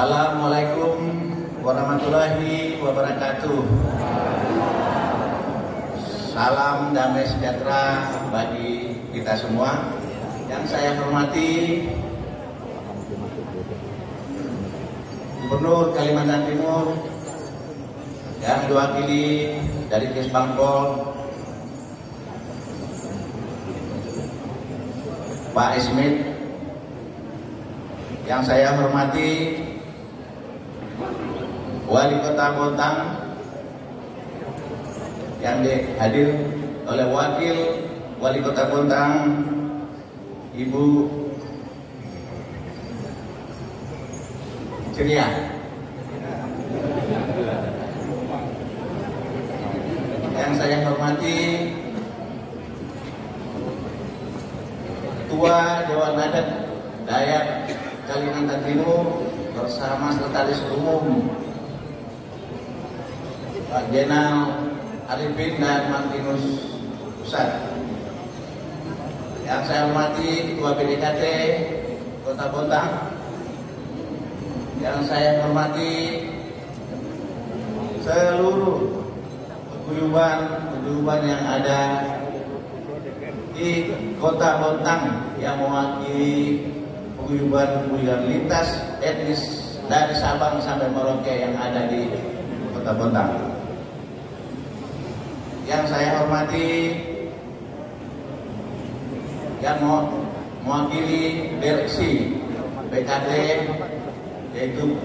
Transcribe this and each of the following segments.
Assalamualaikum warahmatullahi wabarakatuh. Salam damai sejahtera bagi kita semua. Yang saya hormati Gubernur Kalimantan Timur yang diwakili dari Kesbangpol Pak Ismit. Yang saya hormati Wali Kota Bontang yang dihadir oleh Wakil Wali Kota Bontang Ibu Ceria. Yang saya hormati Ketua Dewan Adat Dayak Kalimantan Timur bersama Sekretaris Umum Pak Jenal Arifin dan Martinus Pusat. Yang saya hormati Ketua PDKT Kota Bontang. Yang saya hormati seluruh paguyuban yang ada di Kota Bontang yang mewakili paguyuban lintas etnis dari Sabang sampai Merauke yang ada di Kota Bontang. Yang saya hormati yang mewakili direksi BKT yaitu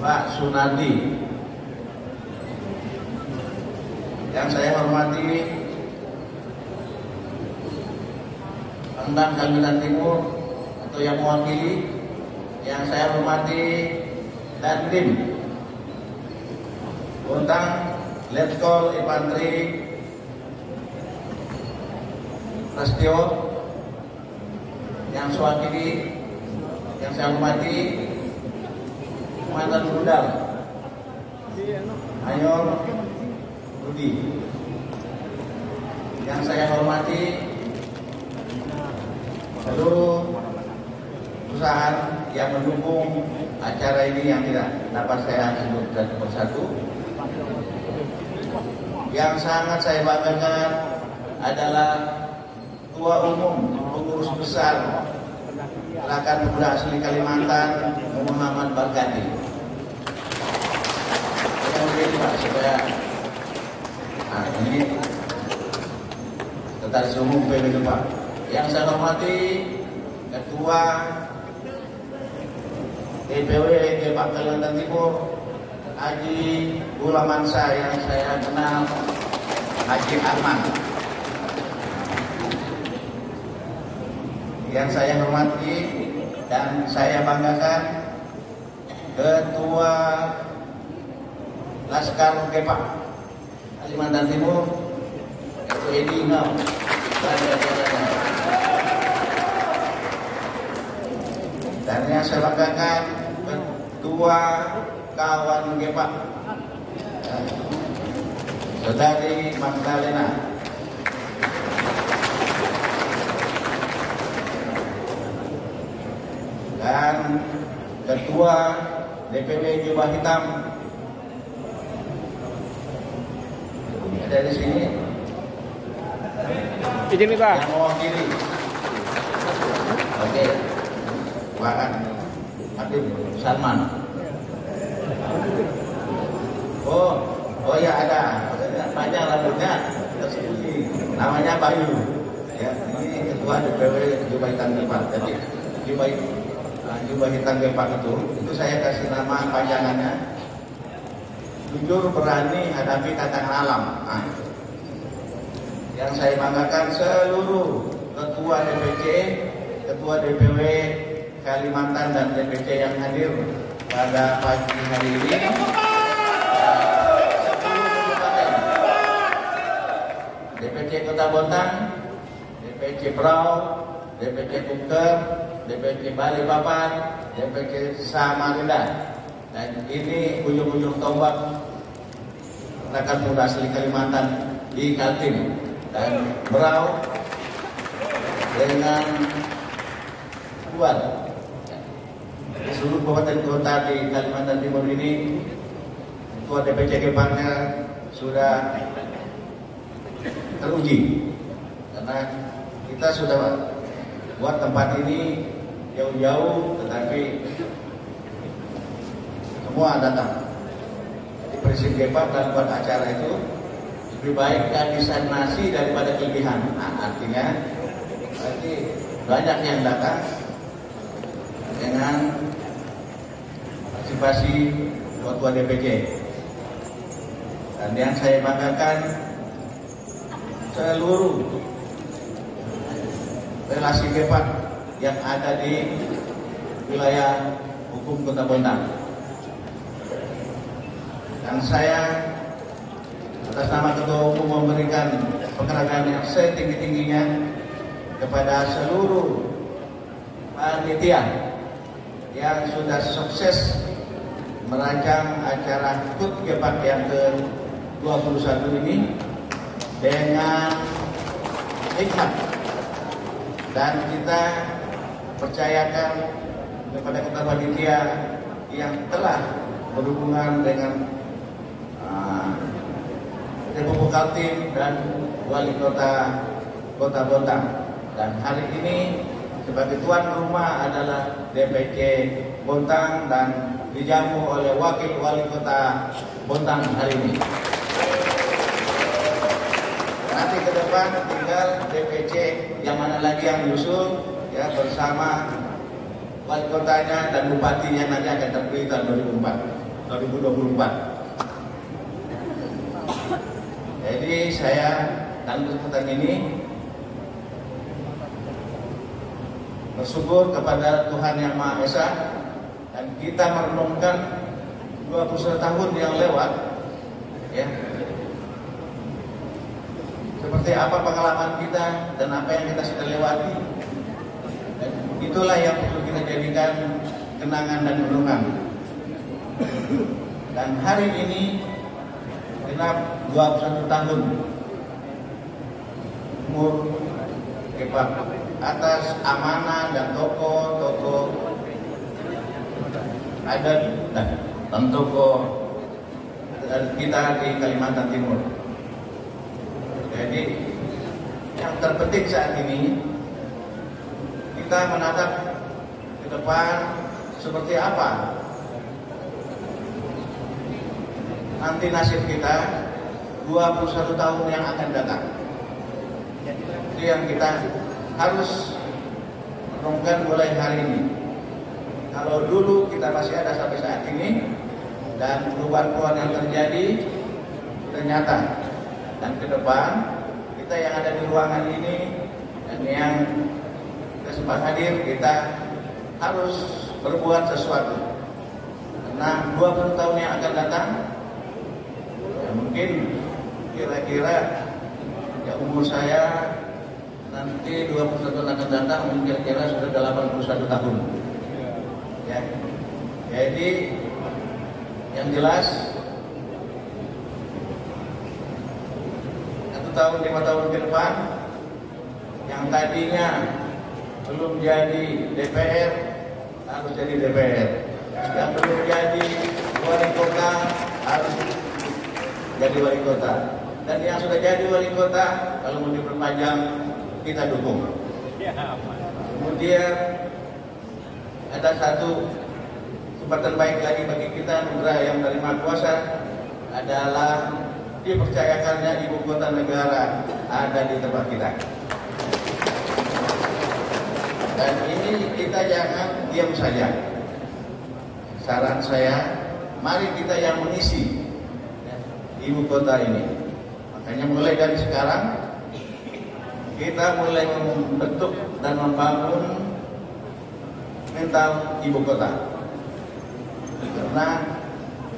Pak Sunardi. Yang saya hormati Pangdam Kalimantan Timur atau yang mewakili. Yang saya hormati Dandim Bontang Letkol Infantri Prasetyo. Yang saya wakili, yang saya hormati Komandan Rudal Mayor Rudi. Yang saya hormati seluruh perusahaan yang mendukung acara ini yang tidak dapat saya sebut satu persatu. Yang sangat saya banggakan adalah Ketua Umum Pengurus Besar Gerakan Pemuda Asli Kalimantan Muhammad Barkati. Ini Pak supaya ini Sekretaris Umum PBB Pak. Yang saya hormati Ketua DPW Depak Kalimantan Timur Haji Ulamansa yang saya kenal Haji Arman. Yang saya hormati dan saya banggakan Ketua Laskar Depak Kalimantan Timur yaitu Edi Ingam. Dan yang saya banggakan Ketua Kawan Depak Saudari Magdalena. Dan Ketua DPW Jubah Hitam ada di sini. Izin Pak. Yang mewakili. Oke. Pak Habib Salman. Oh ya ada. Panjang rambutnya. Namanya Bayu. Ya, ini Ketua DPW Jubah Hitam Depak. Jadi Jubah Hitam Depak itu saya kasih nama panjangannya jujur berani hadapi tantangan alam. Nah, yang saya banggakan seluruh Ketua DPC, Ketua DPW Kalimantan dan DPC yang hadir pada pagi hari ini. DPC Kota Bontang, DPC Brau, DPC Kunker, DPC Balikpapan, DPC Samarinda. Dan ini ujung-ujung tombak Gerakan Pemuda Asli Kalimantan di Kaltim dan Berau dengan kuat. Di seluruh kabupaten kota di Kalimantan Timur ini, Ketua DPC Gepangnya sudah teruji, karena kita sudah buat tempat ini jauh-jauh, tetapi semua datang. Jadi Presiden Gepang dalam buat acara itu lebih baik kehabisan nasi daripada kelebihan. Nah, artinya berarti banyak yang datang dengan partisipasi Ketua DPC. Dan yang saya banggakan, seluruh relasi Gepang yang ada di wilayah hukum Kota Bontang. Dan saya atas nama Ketua Umum memberikan penghargaan yang setinggi-tingginya kepada seluruh panitia yang sudah sukses merancang acara HUT Gepang yang ke-21 ini dengan hikmat, dan kita percayakan kepada ketua panitia yang telah berhubungan dengan Deputi Kaltim dan Wali Kota Kota Bontang. Dan hari ini sebagai tuan rumah adalah DPC Bontang dan dijamu oleh Wakil Wali Kota Bontang hari ini. Nanti ke depan tinggal DPC yang mana lagi yang nyusul, ya, bersama wali kotanya dan bupatinya nanti akan terpilih tahun 2024. Jadi saya dalam kesempatan ini bersyukur kepada Tuhan Yang Maha Esa, dan kita merenungkan 21 tahun yang lewat, ya, seperti apa pengalaman kita dan apa yang kita sudah lewati. Dan itulah yang perlu kita jadikan kenangan dan renungan. Dan hari ini genap 21 tahun umur Gepang atas amanah dan tokoh-tokoh adat dan tokoh kita di Kalimantan Timur. Jadi yang terpenting saat ini kita menatap ke depan seperti apa nanti nasib kita 21 tahun yang akan datang. Itu yang kita harus renungkan mulai hari ini. Kalau dulu kita masih ada sampai saat ini, dan perubahan-perubahan yang terjadi sudah nyata. Dan ke depan kita yang ada di ruangan ini dan yang sempat hadir, kita harus berbuat sesuatu. Karena 20 tahun yang akan datang, ya mungkin kira-kira ya umur saya nanti 21 tahun akan datang, mungkin kira-kira sudah 81 tahun. Ya. Jadi yang jelas 1 tahun 5 tahun ke depan, yang tadinya belum jadi DPR harus jadi DPR, yang belum jadi wali kota harus jadi wali kota, dan yang sudah jadi wali kota kalau mau diperpanjang kita dukung. Kemudian ada satu kesempatan baik lagi bagi kita, Nugra yang dari Maha Kuasa, adalah dipercayakannya ibu kota negara ada di tempat kita. Dan ini kita jangan diam saja. Saran saya, mari kita yang mengisi ibu kota ini. Makanya mulai dari sekarang kita mulai membentuk dan membangun mental ibu kota. Karena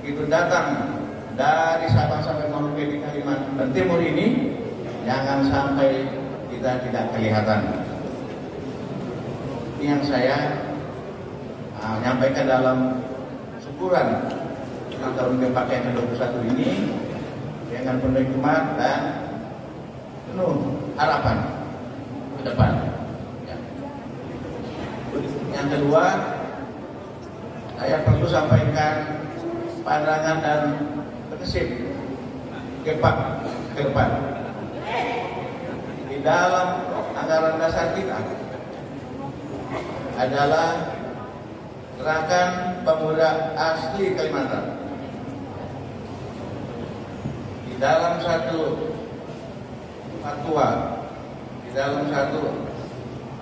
itu datang dari Sabang sampai Merauke di Kalimantan Timur ini, jangan sampai kita tidak kelihatan. Ini yang saya menyampaikan dalam syukuran tahun Gepang yang ke-21 ini dengan penuh hikmat dan penuh harapan ke depan. Yang kedua, saya perlu sampaikan pandangan dan prinsip Gepak ke depan. Di dalam anggaran dasar kita adalah Gerakan Pemuda Asli Kalimantan. Di dalam satu fatwa, di dalam satu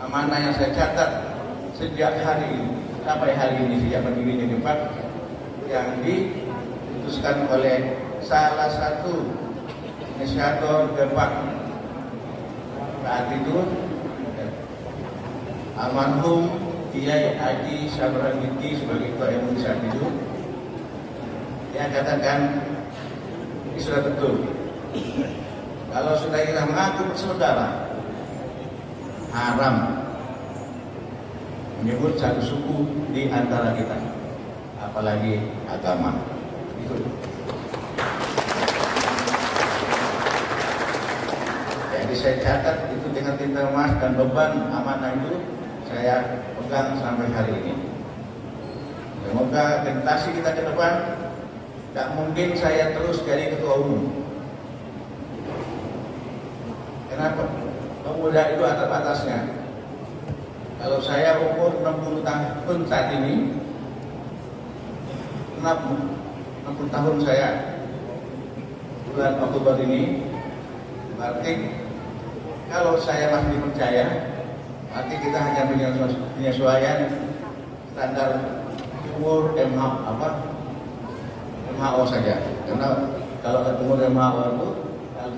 amanah yang saya catat sejak hari ini sampai hari ini, sejak berdirinya Gepak, yang diputuskan oleh salah satu inisiator Gepak saat itu, almarhum Kiai Haji Sabran Binti sebagai ketua MUI saat itu. Dia katakan ini sudah betul. Kalau sudah kita mengaku bersaudara, haram menyebut satu suku di antara kita, apalagi agama. Itu. Jadi saya catat itu dengan tinta emas, dan beban amanah itu saya pegang sampai hari ini. Semoga generasi kita ke depan, tak mungkin saya terus jadi ketua umum. Kenapa? Pemuda itu ada batasnya. Kalau saya umur 60 tahun saat ini, 60 tahun saya bulan Oktober ini, berarti kalau saya masih dipercaya, berarti kita hanya penyesuaian standar umur MHO saja. Karena kalau umur MHO itu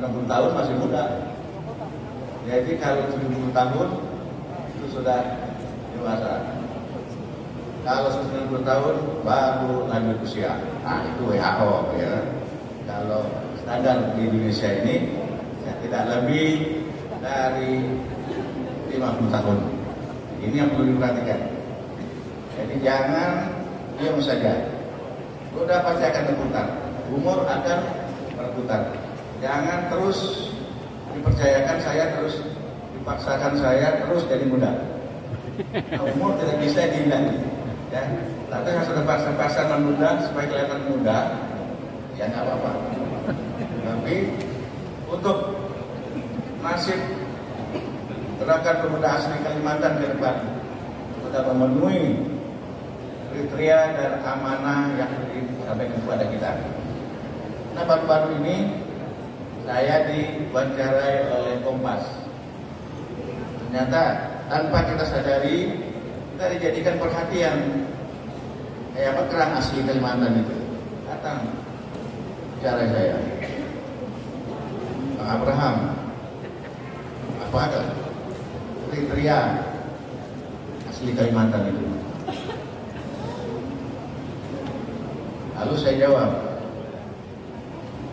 60 tahun masih muda. Jadi kalau 70 tahun itu sudah dewasa. Kalau 90 tahun baru lanjut usia. Nah, itu WHO ya. Kalau standar di Indonesia ini ya, tidak lebih dari 50 tahun. Ini yang perlu diperhatikan. Jadi jangan diam saja. Roda pasti akan berputar. Umur akan berputar. Jangan terus dipercayakan saya terus, dipaksakan saya terus jadi muda. Nah, umur tidak bisa dihindari. Ya, tapi harus ada paksa-paksa muda supaya kelihatan muda. Ya nggak apa-apa. Tapi untuk nasib Gerakan Pemuda Asli Kalimantan ke depan sudah memenuhi kriteria dan amanah yang disampaikan kepada kita. Nah, baru-baru ini saya diwawancarai oleh Kompas. Ternyata tanpa kita sadari, kita dijadikan perhatian. Kayak apa kerang asli Kalimantan itu datang bicara saya, Pak Abraham, apa ada kriteria asli Kalimantan itu? Lalu saya jawab,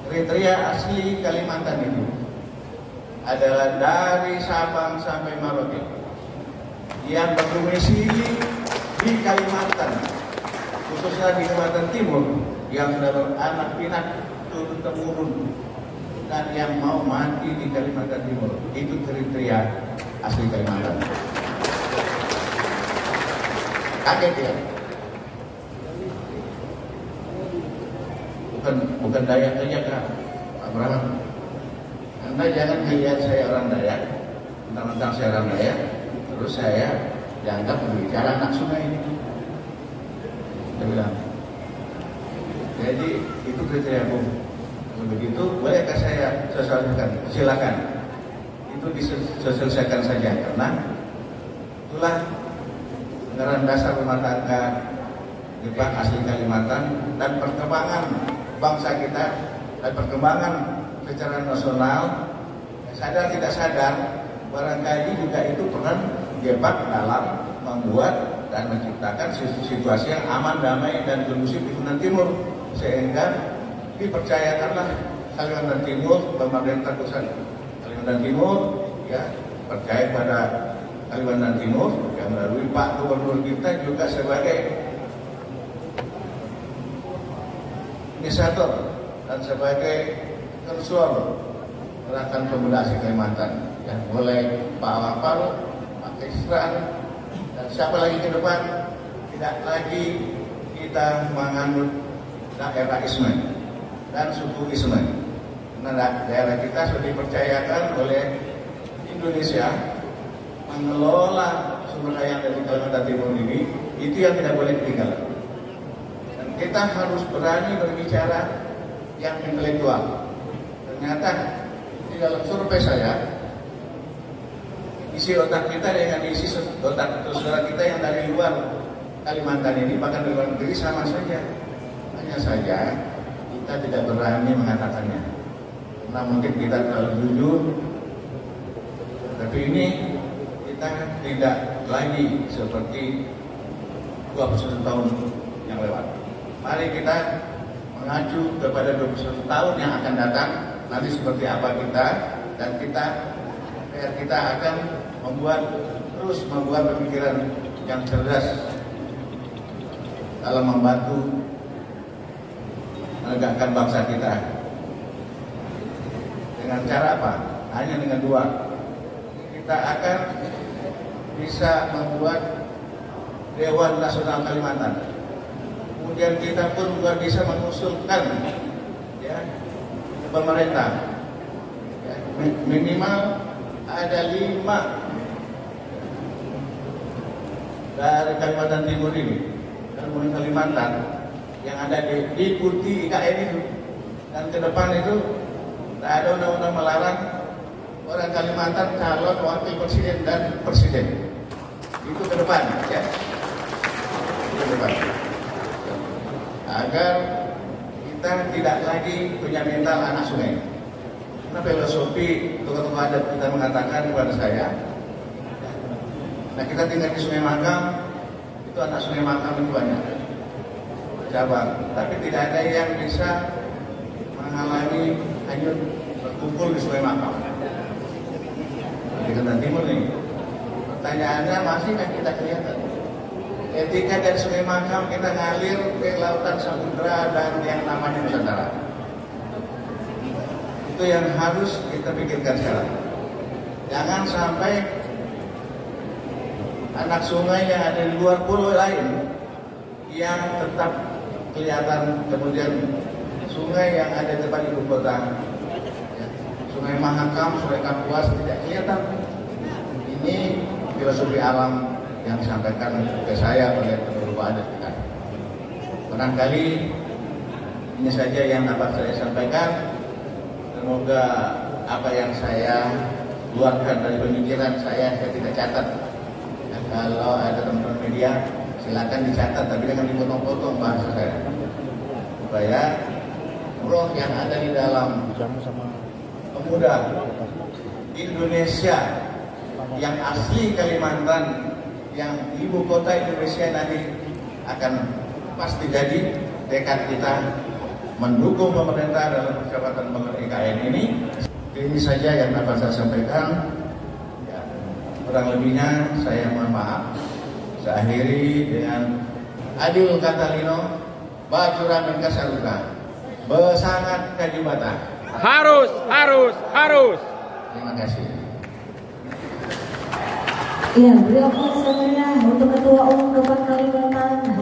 kriteria asli Kalimantan itu adalah dari Sabang sampai Merauke yang berdomisili di Kalimantan, khususnya di Kalimantan Timur, yang sudah beranak pinak turun temurun dan yang mau mati di Kalimantan Timur. Itu kriteria asli Kalimantan. Kaget ya? Bukan Dayak saja Kak Abraham. Anda jangan melihat saya orang Dayak, tentang saya orang Dayak, terus saya dianggap berbicara anak sungai ini. Saya bilang, jadi itu kriteria aku. Kalau begitu, bolehkah saya sosialisasikan? Silakan. Itu disosialisasikan saja, karena itulah anggaran dasar rumah tangga Gepak Asli Kalimantan dan perkembangan bangsa kita dan perkembangan secara nasional. Sadar tidak sadar, barangkali juga itu peran Gepak dalam membuat dan menciptakan situasi yang aman, damai, dan kondusif di Kalimantan Timur, sehingga dipercayakanlah Kalimantan Timur, pemerintah pusat Kalimantan Timur ya percaya pada Kalimantan Timur yang melalui Pak Gubernur kita juga sebagai inisiator dan sebagai konselor Gerakan Pemuda Asli Kalimantan, yang mulai Pak Wapal, Pak Isran, Dan siapa lagi ke depan, tidak lagi kita menganut daerahisme dan sukuisme. Karena daerah kita sudah dipercayakan oleh Indonesia mengelola sumber daya yang dari Kalimantan Timur ini, itu yang tidak boleh ditinggalkan. Dan kita harus berani berbicara yang intelektual. Ternyata di dalam survei saya, isi otak kita dengan isi otak saudara kita yang dari luar Kalimantan ini, bahkan di luar negeri sama saja. Hanya saja kita tidak berani mengatakannya. Nah, mungkin kita terlalu jujur, tapi ini kita tidak lagi seperti 21 tahun yang lewat. Mari kita mengacu kepada 21 tahun yang akan datang, nanti seperti apa kita, dan kita akan terus membuat pemikiran yang cerdas dalam membantu menegakkan bangsa kita. Dengan cara apa? Hanya dengan dua. Kita akan bisa membuat Dewan Nasional Kalimantan. Kemudian kita pun juga bisa mengusulkan ya, pemerintah. Ya, minimal ada 5 dari Kalimantan Timur ini, dan Kalimantan yang ada diikuti IKN itu. Dan ke depan itu tidak ada undang-undang melarang orang Kalimantan calon wakil presiden dan presiden. Itu ke depan, ya. Itu ke depan. Agar kita tidak lagi punya mental anak sungai. Karena filosofi tokoh-tokoh adat kita mengatakan kepada saya, nah kita tinggal di Sungai Mahakam, itu anak Sungai Mahakam itu banyak cabang, tapi tidak ada yang bisa menghalangi hanyut berkumpul di Sungai Mahakam di Kalimantan Timur nih. Pertanyaannya, masih kan kita kelihatan ketika dari Sungai Mahakam kita ngalir ke lautan Samudra dan yang namanya Nusantara. Itu yang harus kita pikirkan sekarang. Jangan sampai anak sungai yang ada di luar pulau lain yang tetap kelihatan, kemudian sungai yang ada di depan ibu kota, Sungai Mahakam, Sungai Kapuas tidak kelihatan. Ini filosofi alam yang disampaikan ke saya oleh tokoh adat kita. Barangkali ini saja yang dapat saya sampaikan. Semoga apa yang saya keluarkan dari pemikiran saya tidak catat. Dan kalau ada teman-teman media, silakan dicatat, tapi jangan dipotong-potong bahasa saya. Supaya roh yang ada di dalam pemuda Indonesia yang asli Kalimantan, yang ibu kota Indonesia nanti akan pasti jadi tekad kita mendukung pemerintah dalam percepatan pembangunan IKN ini. Ini saja yang dapat saya sampaikan. Ya, kurang lebihnya saya mohon maaf. Saya akhiri dengan adil kata Lino, baju ramen kasaruka, besangat kajibata. Harus. Terima kasih. Ya, beri aplaus semuanya untuk Ketua Umum Dewan Kalimantan